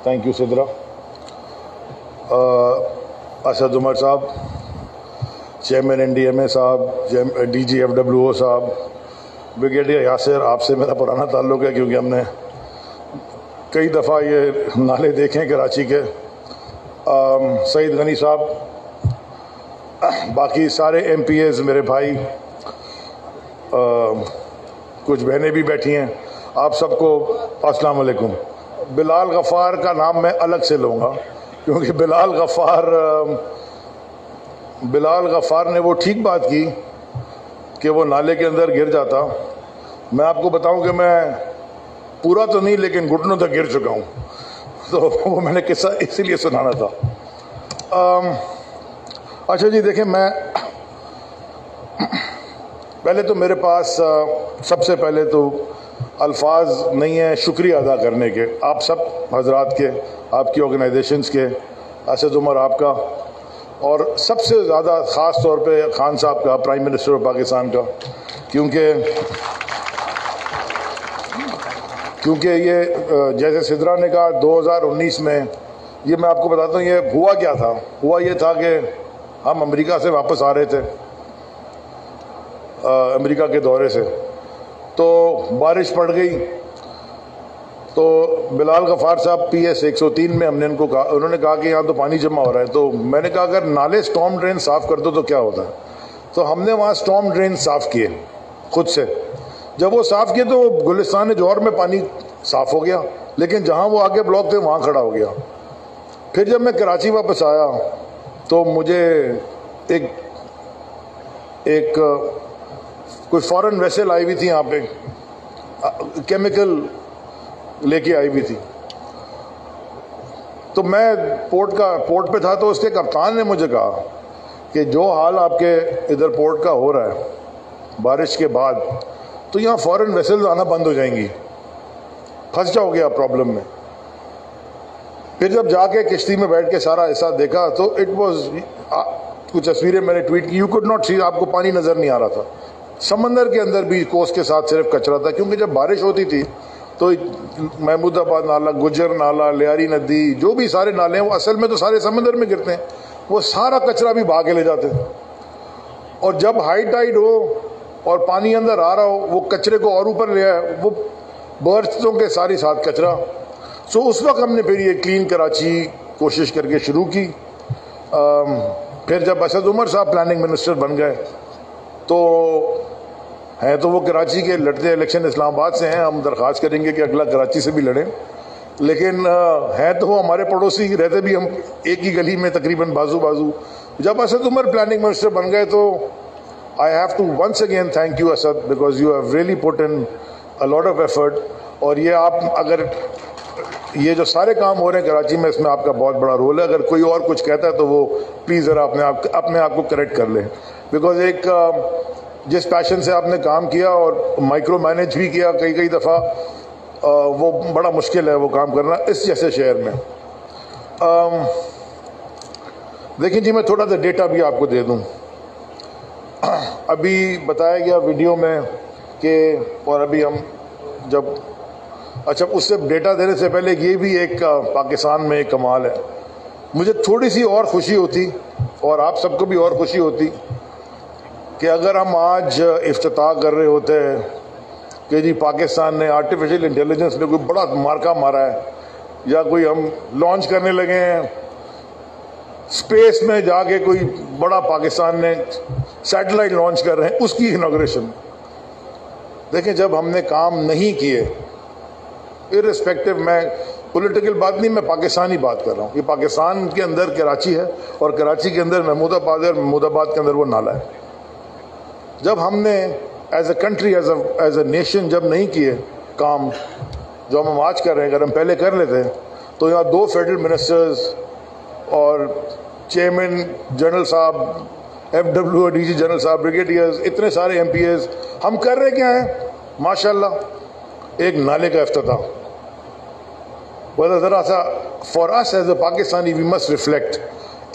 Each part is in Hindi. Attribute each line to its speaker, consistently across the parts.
Speaker 1: Thank you Sidra. Asad Umar sahab, chairman NDMA sahab, DG FWO sahab, brigadier Yasir, आपसे मेरा पुराना ताल्लुक़ है क्योंकि हमने कई दफ़ा ये नाले देखे हैं कराची के। सईद गनी साहब, बाकी सारे MPAs मेरे भाई, कुछ बहनें भी बैठी हैं, आप सबको अस्सलाम वालेकुम। बिलाल गफ़ार का नाम मैं अलग से लूँगा क्योंकि बिलाल गफ़ार ने वो ठीक बात की कि वो नाले के अंदर गिर जाता। मैं आपको बताऊं कि मैं पूरा तो नहीं लेकिन घुटनों तक गिर चुका हूं, तो वो मैंने किस्सा इसीलिए सुनाना था। अच्छा जी, देखें, मैं पहले तो मेरे पास सबसे पहले तो अल्फाज नहीं है शुक्रिया अदा करने के, आप सब हजरात के, आपकी ऑर्गेनाइजेशंस के, असद उमर आपका, और सबसे ज़्यादा ख़ास तौर पे खान साहब का, प्राइम मिनिस्टर ऑफ पाकिस्तान का, क्योंकि ये जैसे सिद्रा ने कहा 2019 में, ये मैं आपको बताता हूँ ये हुआ क्या था। हुआ ये था कि हम अमेरिका से वापस आ रहे थे, अमेरिका के दौरे से, तो बारिश पड़ गई। तो बिलाल गफ़ार साहब PS 103 में हमने इनको कहा, उन्होंने कहा कि यहाँ तो पानी जमा हो रहा है। तो मैंने कहा अगर नाले स्टॉर्म ड्रेन साफ़ कर दो तो क्या होता है। तो हमने वहाँ स्टॉर्म ड्रेन साफ़ किए खुद से। जब वो साफ़ किए तो गुलिस्तान जौहर में पानी साफ़ हो गया, लेकिन जहाँ वो आगे ब्लॉक थे वहाँ खड़ा हो गया। फिर जब मैं कराची वापस आया तो मुझे एक कोई फॉरेन वेसल आई हुई थी यहाँ पे, केमिकल लेके आई हुई थी। तो मैं पोर्ट पे था, तो उसके कप्तान ने मुझे कहा कि जो हाल आपके इधर पोर्ट का हो रहा है बारिश के बाद, तो यहाँ फॉरेन वेसल्स आना बंद हो जाएंगी, फंस जाओगे आप प्रॉब्लम में। फिर जब जाके किश्ती में बैठ के सारा ऐसा देखा तो इट वाज, कुछ तस्वीरें मैंने ट्वीट की, यू कुड नॉट सी, आपको पानी नजर नहीं आ रहा था। समंदर के अंदर भी कोस्ट के साथ सिर्फ कचरा था, क्योंकि जब बारिश होती थी तो महमूदाबाद नाला, गुजर नाला, लियारी नदी, जो भी सारे नाले हैं वो असल में तो सारे समंदर में गिरते हैं, वो सारा कचरा भी भाग के ले जाते हैं। और जब हाई टाइड हो और पानी अंदर आ रहा हो, वो कचरे को और ऊपर ले आए, वो बर्तों के सारी साथ कचरा। सो उस वक्त हमने फिर ये क्लीन कराची कोशिश करके शुरू की। फिर जब असद उमर साहब प्लानिंग मिनिस्टर बन गए तो वो कराची के लड़ते इलेक्शन इस्लामाबाद से हैं, हम दरख्वास्त करेंगे कि अगला कराची से भी लड़ें, लेकिन हैं तो वो हमारे पड़ोसी, रहते भी हम एक ही गली में तकरीबन बाजू बाजू। जब असद उमर प्लानिंग मिनिस्टर बन गए तो I have to once again thank you Asad, because you have really put in a lot of effort. और ये आप, अगर ये जो सारे काम हो रहे हैं कराची में, इसमें आपका बहुत बड़ा रोल है। अगर कोई और कुछ कहता है तो वो प्लीज़ ज़रा अपने आप को करेक्ट कर लें, बिकॉज एक जिस पैशन से आपने काम किया और माइक्रो मैनेज भी किया कई दफ़ा, वो बड़ा मुश्किल है वो काम करना इस जैसे शहर में। देखिए जी, मैं थोड़ा सा डेटा भी आपको दे दूं। अभी बताया गया वीडियो में कि, और अभी हम जब, अच्छा उससे डेटा देने से पहले ये भी एक पाकिस्तान में एक कमाल है। मुझे थोड़ी सी और खुशी होती और आप सबको भी और खुशी होती कि अगर हम आज इफ्तिताह कर रहे होते हैं कि जी पाकिस्तान ने आर्टिफिशियल इंटेलिजेंस ने कोई बड़ा मार्का मारा है, या कोई हम लॉन्च करने लगे हैं स्पेस में जाके, कोई बड़ा पाकिस्तान ने सैटेलाइट लॉन्च कर रहे हैं, उसकी इनॉग्रेशन। देखें, जब हमने काम नहीं किए, इर्रिस्पेक्टिव, मैं पॉलिटिकल बात नहीं, मैं पाकिस्तानी बात कर रहा हूँ। ये पाकिस्तान के अंदर कराची है और कराची के अंदर महमूदाबाद है और महमूदाबाद के अंदर वो नाला है। जब हमने as a country, as a nation जब नहीं किए काम जो हम आज कर रहे हैं, अगर हम पहले कर लेते तो यहाँ 2 फेडरल मिनिस्टर्स और चेयरमैन जनरल साहब, FWO DG जनरल साहब, ब्रिगेडियर्स, इतने सारे MPAs, हम कर रहे क्या हैं माशाल्लाह, एक नाले का इफ्तिताह। ज़रा सा for us as a Pakistani we must reflect,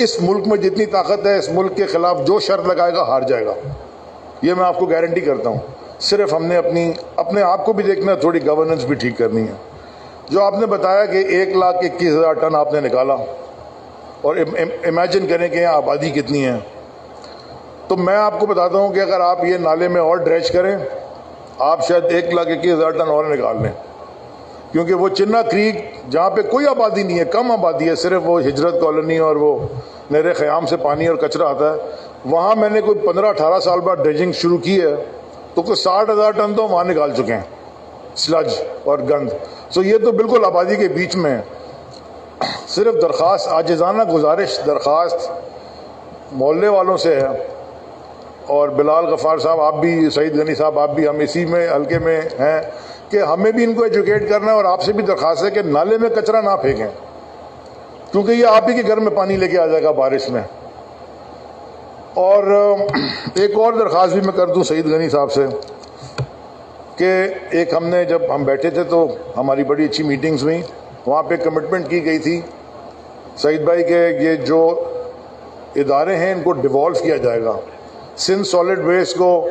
Speaker 1: इस मुल्क में जितनी ताकत है, इस मुल्क के खिलाफ जो शर्त लगाएगा हार जाएगा, ये मैं आपको गारंटी करता हूँ। सिर्फ हमने अपने आप को भी देखना है, थोड़ी गवर्नेंस भी ठीक करनी है। जो आपने बताया कि 1,21,000 टन आपने निकाला, और इमेजिन करें कि यहाँ आबादी कितनी है, तो मैं आपको बताता हूँ कि अगर आप ये नाले में और ड्रेच करें, आप शायद 1,21,000 टन और निकाल लें, क्योंकि वो चिन्ना क्रीक जहाँ पे कोई आबादी नहीं है, कम आबादी है, सिर्फ वो हिजरत कॉलोनी और वो नहर ख़याम से पानी और कचरा आता है, वहाँ मैंने कोई 15-18 साल बाद ड्रेजिंग शुरू की है, तो कुछ 60,000 टन तो वहाँ निकाल चुके हैं, स्लज और गंद। सो ये तो बिल्कुल आबादी के बीच में है। सिर्फ दरख्वास्त, आजिज़ाना गुजारिश दरख्वास्त मोहल्ले वालों से है, और बिलाल गफ़ार साहब आप भी, सईद गनी साहब आप भी, हम इसी में हल्के में हैं कि हमें भी इनको एजुकेट करना है, और आपसे भी दरख्वास्त है कि नाले में कचरा ना फेंकें, क्योंकि ये आप ही के घर में पानी लेके आ जाएगा बारिश में। और एक और दरख्वास्त भी मैं कर दूं सईद गनी साहब से कि एक हमने, जब हम बैठे थे तो हमारी बड़ी अच्छी मीटिंग्स हुई, वहाँ पे कमिटमेंट की गई थी सईद भाई के ये जो इदारे हैं इनको डिवॉल्व किया जाएगा, सिंध सॉलिड वेस्ट को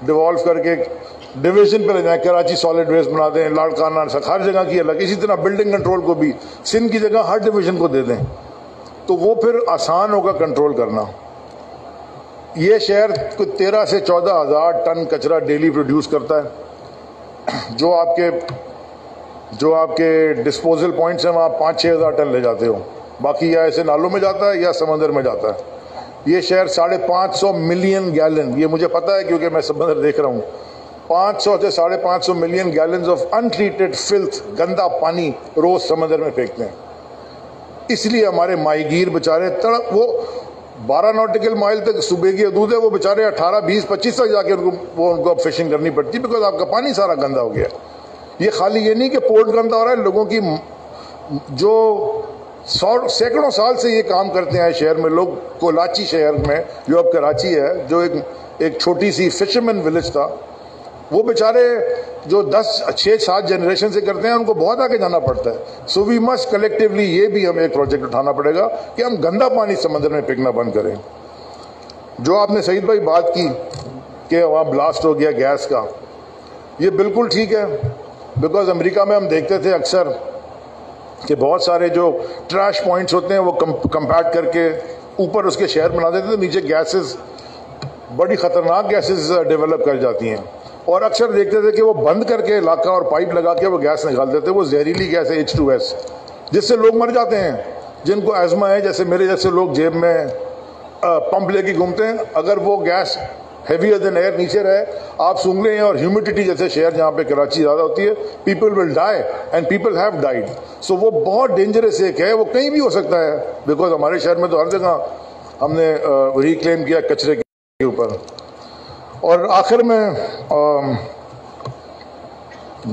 Speaker 1: डिवॉल्व करके डिवीजन पे ले जाए, कराची सॉलिड वेस्ट बना दें, लाड़काना, हर जगह की अलग। इसी तरह बिल्डिंग कंट्रोल को भी सिंध की जगह हर डिवीजन को दे दें, तो वो फिर आसान होगा कंट्रोल करना। ये शहर को 13 से 14,000 टन कचरा डेली प्रोड्यूस करता है, जो आपके डिस्पोजल पॉइंट्स हैं वहाँ 5-6 हज़ार टन ले जाते हो, बाकी या ऐसे नालों में जाता है या समंदर में जाता है। ये शहर 550 मिलियन गैलन, ये मुझे पता है क्योंकि मैं समंदर देख रहा हूँ, 500 से 550 million gallons of untreated filth, गंदा पानी रोज समंदर में फेंकते हैं। इसलिए हमारे माहीगीर बेचारे तड़प, वो 12 नॉटिकल माइल तक सुबह की हदूद है, वो बेचारे 18, 20, 25 तक जाके उनको फिशिंग करनी पड़ती है, बिकॉज आपका पानी सारा गंदा हो गया। ये खाली ये नहीं कि पोर्ट गंदा हो रहा है, लोगों की जो सैकड़ों साल से ये काम करते हैं शहर में लोग, कोलाची शहर में जो अब कराची है, जो एक छोटी सी फिशरमैन विलेज था, वो बेचारे जो 10-6-7 जनरेशन से करते हैं, उनको बहुत आगे जाना पड़ता है। सो वी मस्ट कलेक्टिवली, ये भी हमें एक प्रोजेक्ट उठाना पड़ेगा कि हम गंदा पानी समंदर में फेंकना बंद करें। जो आपने सईद भाई बात की कि वहाँ ब्लास्ट हो गया गैस का, ये बिल्कुल ठीक है, बिकॉज अमेरिका में हम देखते थे अक्सर कि बहुत सारे जो ट्रैश पॉइंट्स होते हैं वो कंपैक्ट करके ऊपर उसके शहर बना देते थे, नीचे गैसेस, बड़ी ख़तरनाक गैसेस डेवलप कर जाती हैं, और अक्सर देखते थे कि वो बंद करके इलाका और पाइप लगा के वो गैस निकाल देते। वो जहरीली गैस है H2S, जिससे लोग मर जाते हैं, जिनको एज़मा है, जैसे मेरे जैसे लोग जेब में पंप लेके घूमते हैं। अगर वो गैस हेवियर देन एयर नीचे रहे, आप सूंघ लें, और ह्यूमिडिटी जैसे शहर जहाँ पे कराची ज़्यादा होती है, people will die and people have died. So वो बहुत डेंजरस एक है, वो कहीं भी हो सकता है, बिकॉज हमारे शहर में तो हर जगह हमने रिक्लेम किया कचरे के ऊपर। और आखिर में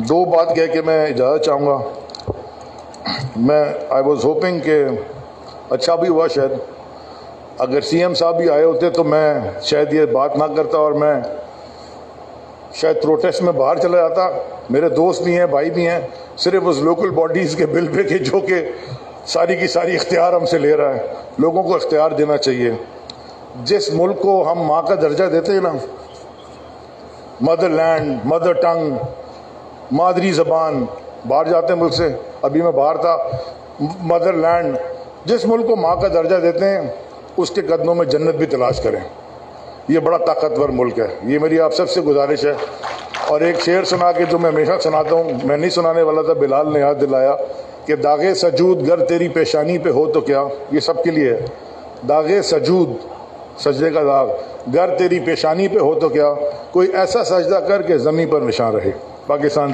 Speaker 1: 2 बात कह के मैं इजाज़त चाहूँगा। मैं आई वॉज होपिंग कि अच्छा भी हुआ शायद अगर CM साहब भी आए होते तो मैं शायद ये बात ना करता, और मैं शायद प्रोटेस्ट में बाहर चला जाता। मेरे दोस्त भी हैं, भाई भी हैं, सिर्फ उस लोकल बॉडीज़ के बिल पे के जो कि सारी की सारी इख्तियार हमसे ले रहा है। लोगों को इख्तियार देना चाहिए। जिस मुल्क को हम माँ का दर्जा देते हैं ना, मदर लैंड, मदर टंग, मादरी ज़बान, बाहर जाते हैं मुल्क से, अभी मैं बाहर था, मदर लैंड, जिस मुल्क को माँ का दर्जा देते हैं उसके कदमों में जन्नत भी तलाश करें। ये बड़ा ताकतवर मुल्क है, ये मेरी आप सबसे गुजारिश है। और एक शेर सुना के जो मैं हमेशा सुनाता हूँ, मैं नहीं सुनाने वाला था, बिलाल ने याद दिलाया कि दागे सजूद गर तेरी पेशानी पे हो तो क्या, ये सबके लिए है। दागे सजूद, सजदे का दाग, गर तेरी पेशानी पे हो तो क्या, कोई ऐसा सजदा कर के ज़मीन पर निशान रहे। पाकिस्तान